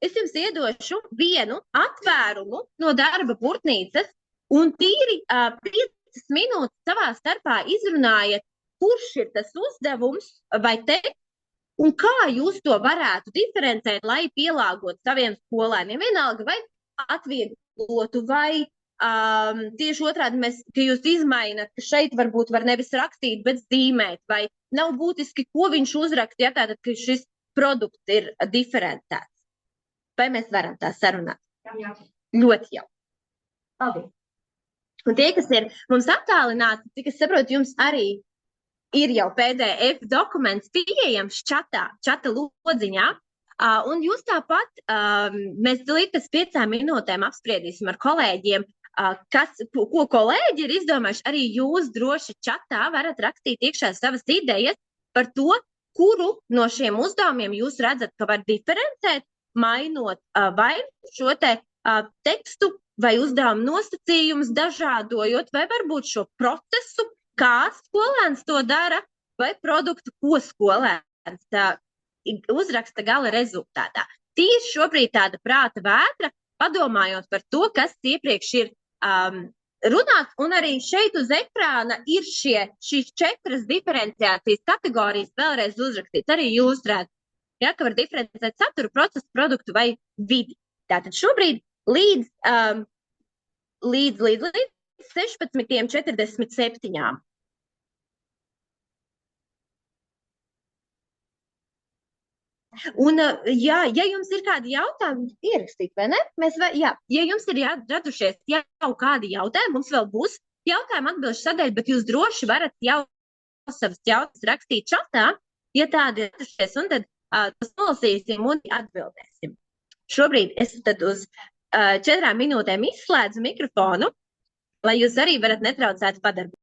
Es jums iedošu vienu atvērumu no darba burtnīcas, un tīri 5 minūtes savā starpā izrunājiet, kurš ir tas uzdevums vai teksts, un kā jūs to varētu diferencēt, lai pielāgotu saviem skolēniem. Vienalga, vai atvieglotu, vai tieši otrādi, ka jūs izmainat, ka šeit varbūt var nevis rakstīt, bet zīmēt, vai nav būtiski, ko viņš uzraksta, ja tātad, ka šis produkts ir diferencēts. Vai mēs varam tā sarunāt? Jā. Ļoti jau. Paldies. Un tie, kas ir mums attālināti, cik es saprotu, jums arī ir jau PDF dokuments pieejams čata lodziņā. Un jūs tāpat, mēs līdz pēc 5 minūtēm apspriedīsim ar kolēģiem, ko kolēģi ir izdomājuši. Arī jūs droši čatā varat rakstīt iekšā savas idejas par to, kuru no šiem uzdevumiem jūs redzat, ka var diferencēt, mainot vai šo te tekstu vai uzdevumu nosacījumus dažādojot, vai varbūt šo procesu, kā skolēns to dara, vai produktu, ko skolēns uzraksta gala rezultātā. Tieši šobrīd tāda prāta vētra, padomājot par to, kas iepriekš ir runāts, un arī šeit uz ekrāna ir šīs 4 diferenciācijas kategorijas vēlreiz uzrakstīts. Arī jūs redzat, ja, ka var diferencēt saturu, procesu, produktu vai vidi. Tātad šobrīd līdz 16:47. Un, ja jums ir kādi jautājumi, ierakstīt, vai ne? Ja jums ir radušies jau kādi jautājumi, mums vēl būs jautājumu atbilžu sadaļa, bet jūs droši varat jau savus jautājumus rakstīt čatā, ja tādi radušies, un tad tos nolasīsim un atbildēsim. Šobrīd es tad uz 4 minūtēm izslēdzu mikrofonu, lai jūs arī varat netraucēt padarbu.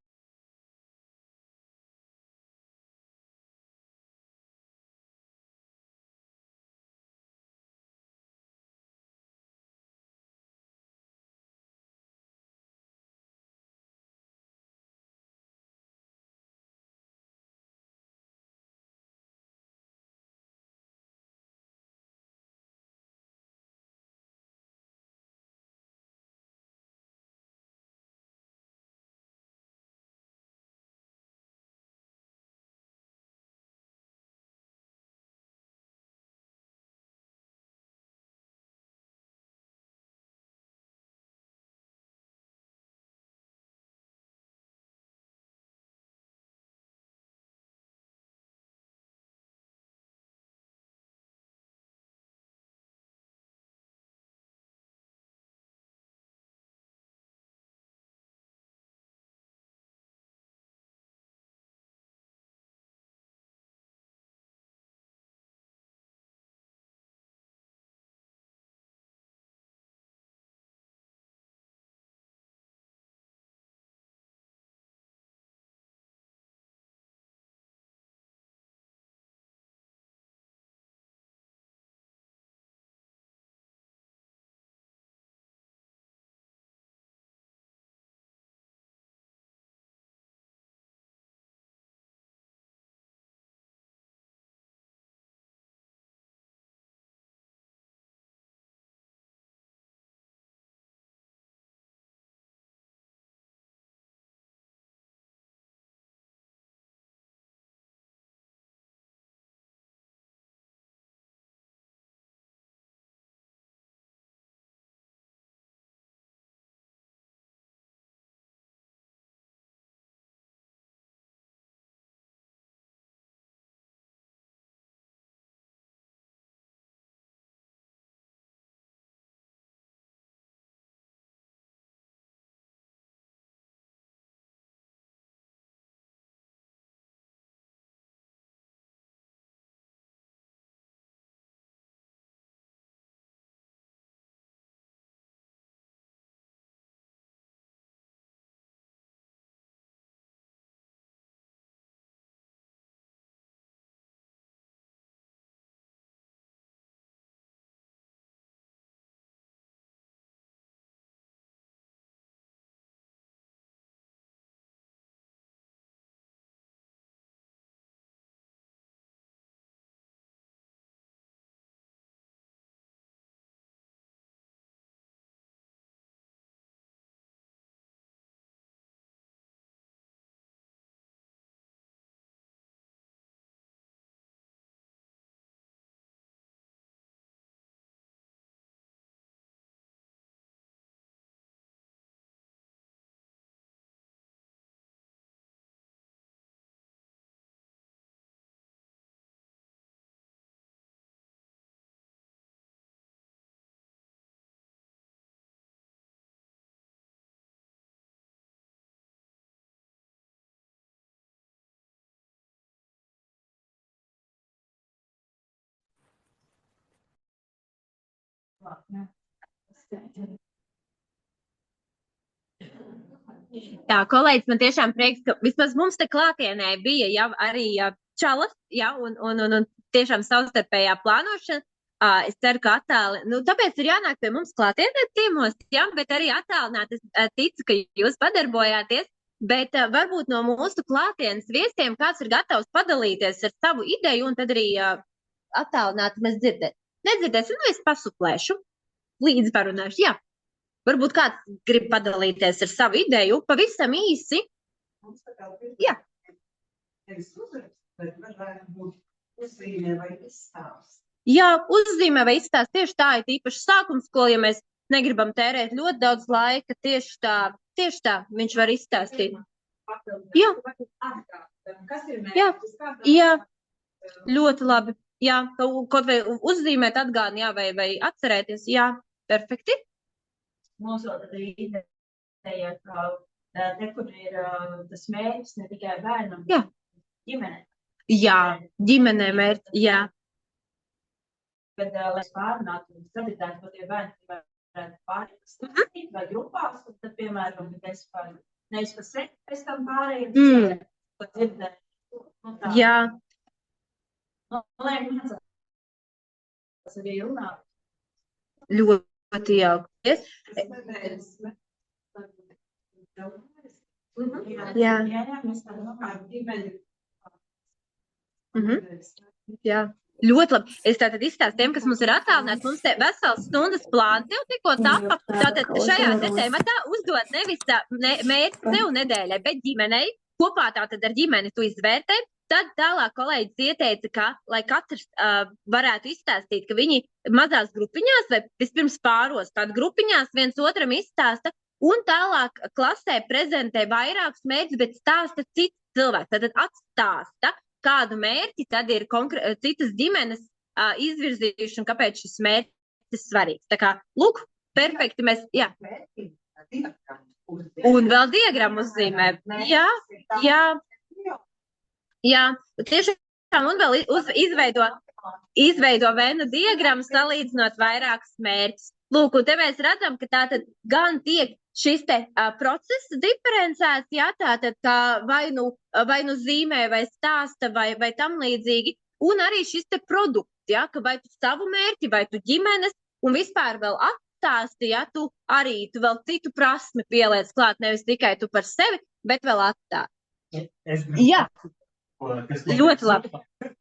Jā, kolēģis, man tiešām prieks, ka vismaz mums te klātienē bija jau arī čalas, ja, un tiešām savstarpējā plānošana. Es ceru, ka attāli, tāpēc ir jānāk pie mums klātienē ciemos, ja, bet arī attālināt. Es ticu, ka jūs padarbojāties, bet varbūt no mūsu klātienes viesiem kāds ir gatavs padalīties ar savu ideju, un tad arī attālināt mēs nedzirdēsim, es pasuplēšu, līdz parunāšu, jā. Varbūt kāds grib padalīties ar savu ideju, pavisam īsi. Jā. Jā, uzzīmē vai izstāst. Tieši tā ir īpaši sākums skola, ja mēs negribam tērēt ļoti daudz laika. Tieši tā viņš var izstāstīt. Jā. Jā, ļoti labi. Jā, kaut vai uzzīmēt atgādni, jā, vai atcerēties. Jā, perfekti. Mums vēl tad ir ideja, ka te, kur ir tas mērķis ne tikai bērnam, bet ģimenei. Jā, ģimenei mērķi, jā. Kad, lai pārunātu un sadedētu, ko tie bērni varētu pārējās vai grupās, un tad, piemēram, es nevis par sevi, pēc tam pārējiem, ko dzirdēju. Jā. Tas arī runā. Ļoti jauki. Jā. Jā. Ļoti labi. Es tātad izstāstu tiem, kas mums ir attālināts. Mums te vesels stundas plāns jau tikko tapa. Tātad šajā tematā uzdot nevis mērķi sev nedēļai, bet ģimenei. Kopā tātad ar ģimeni tu izvērtē. Tad tālāk kolēģis ieteica, ka, lai katrs varētu izstāstīt, ka viņi mazās grupiņās vai vispirms pāros tādu grupiņās viens otram izstāsta un tālāk klasē prezentē vairākus mērķus, bet stāsta cits cilvēks. Tad atstāsta, kādu mērķi tad ir citas ģimenes izvirzījuši un kāpēc šis mērķis ir svarīgs. Tā kā, lūk, perfekti mēs, jā. Un vēl diagrammu uzzīmē. Jā, jā. Jā, tiešām un vēl izveido Venna diagrammu salīdzinot vairākus mērķus. Lūk, un te mēs redzam, ka tātad gan tiek šis te process diferencēts, jā, tātad kā vai nu zīmē, vai stāsta, vai tam līdzīgi, un arī šis te produkts, jā, ka vai tu savu mērķi, vai tu ģimenes, un vispār vēl atstāsti, jā, tu vēl citu prasmi pieliec klāt, nevis tikai tu par sevi, bet vēl atstāsti. Jā. Ļoti labi.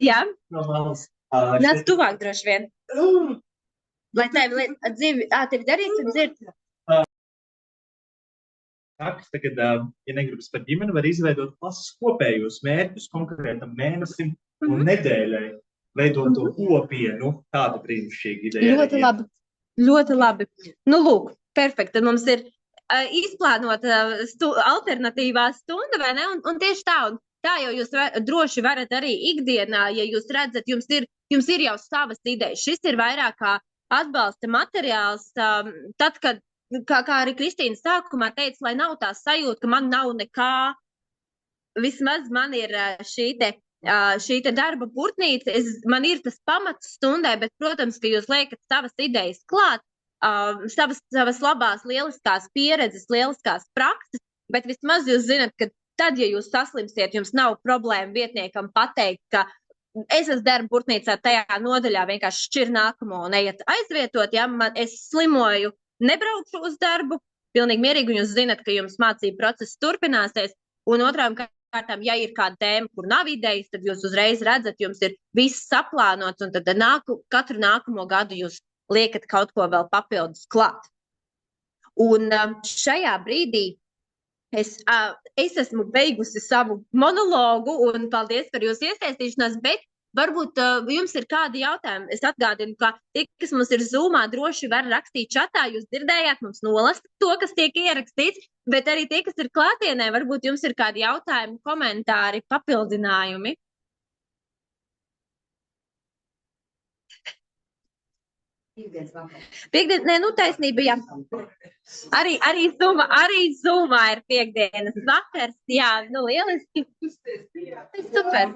Jā. Nāc tuvāk droši vien. Lai tevi dzīvi, tevi darīs un dzird. Tagad, ja negribas par ģimeni, var izveidot klases kopējos mērķus konkrētam mēnesim un nedēļai. Veidot to kopienu. Tāda brīnišķīga ideja. Ļoti labi. Ļoti labi. Nu, lūk, perfekti. Tad mums ir izplānota alternatīvā stunda, vai ne? Un tieši tā. Tā jau jūs droši varat arī ikdienā, ja jūs redzat, jums ir jau savas idejas. Šis ir vairāk kā atbalsta materiāls. Tad, kad, kā arī Kristīna sākumā teica, lai nav tā sajūta, ka man nav nekā, vismaz man ir šī te darba burtnīca, man ir tas pamats stundai, bet, protams, ka jūs liekat savas idejas klāt, savas labās, lieliskās pieredzes, lieliskās prakses, bet vismaz jūs zinat, ka tad, ja jūs saslimsiet, jums nav problēma vietniekam pateikt, ka es esmu darba burtnīcā tajā nodaļā, vienkārši šķir nākamo un ejiet aizvietot. Ja es slimoju, nebraukšu uz darbu, pilnīgi mierīgi, un jūs zinat, ka jums mācību process turpināsies. Un otrām kārtām, ja ir kāda tēma, kur nav idejas, tad jūs uzreiz redzat, jums ir viss saplānots, un tad katru nākamo gadu jūs liekat kaut ko vēl papildus klāt. Un šajā brīdī es esmu beigusi savu monologu un paldies par jūsu iesaistīšanos, bet varbūt jums ir kādi jautājumi. Es atgādinu, ka tie, kas mums ir Zoomā, droši var rakstīt čatā. Jūs dzirdējāt, mums nolasta to, kas tiek ierakstīts, bet arī tie, kas ir klātienē, varbūt jums ir kādi jautājumi, komentāri, papildinājumi. Piektdien, taisnība, jā. Arī Zoomā ir piektdienas vakars, jā, lieliski. Super.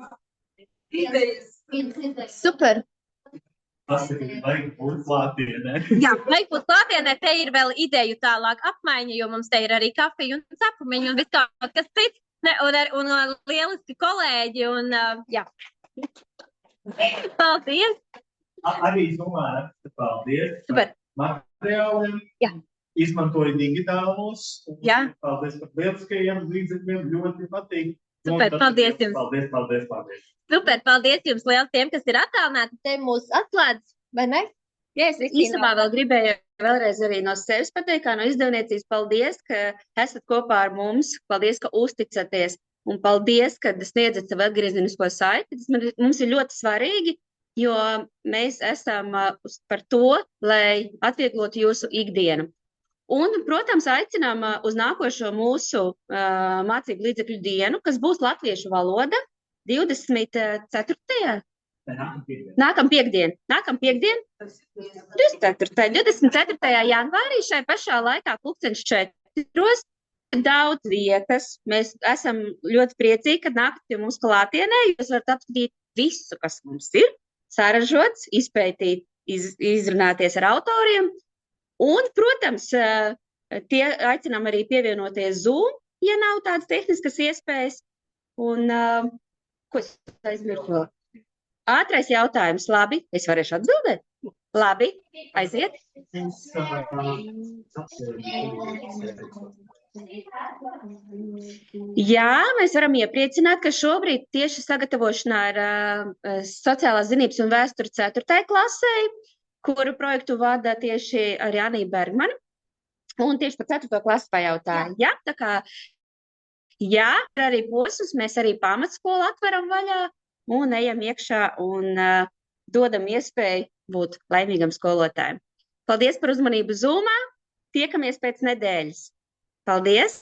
Super. Vajag būt klātienē. Jā, vajag būt klātienē, te ir vēl ideju tālāk apmaiņa, jo mums te ir arī kafija un cepumiņi un viss kaut kas cits. Ne, un lieliski kolēģi un jā. Paldies! Arī domāju, paldies Super. par materiāliem. Jā. Izmantoju digitālos. Jā. Paldies par lieliskajiem līdzekļiem, ļoti patīk. Super, paldies jums. Paldies. Super, paldies jums liels tiem, kas ir attālināti. Te mūs atslēdz, vai ne? Yes, Īsumā vēl gribēju vēlreiz arī no sevis pateikt, kā no izdevniecības, paldies, ka esat kopā ar mums, paldies, ka uzticaties un paldies, ka sniedzat savu atgriezenisko saiti. Tas mums ir ļoti svarīgi, jo mēs esam par to, lai atvieglotu jūsu ikdienu. Un, protams, aicinām uz nākošo mūsu mācību līdzekļu dienu, kas būs latviešu valoda 24. Nākam piekdien, 24. janvārī šai pašā laikā 4:00. Daudz vietas. Mēs esam ļoti priecīgi, kad nākat pie mums klātienē. Jūs varat apskatīt visu, kas mums ir saražots, izpētīt, izrunāties ar autoriem. Un, protams, tie aicinām arī pievienoties Zoom, ja nav tādas tehniskas iespējas. Un, ko es aizmirsu? Ātrais jautājums. Labi, es varēšu atbildēt? Labi, aiziet. Jā, mēs varam iepriecināt, ka šobrīd tieši sagatavošanā ir sociālās zinības un vēsture 4. klasē, kuru projektu vada tieši arī Anija Bergmana. Un tieši par 4. klasi pajautāja. Jā, tā kā, jā, ir arī posms, mēs arī pamatskolu atveram vaļā un ejam iekšā un dodam iespēju būt laimīgam skolotājiem. Paldies par uzmanību Zoomā. Tiekamies pēc nedēļas. Paldies!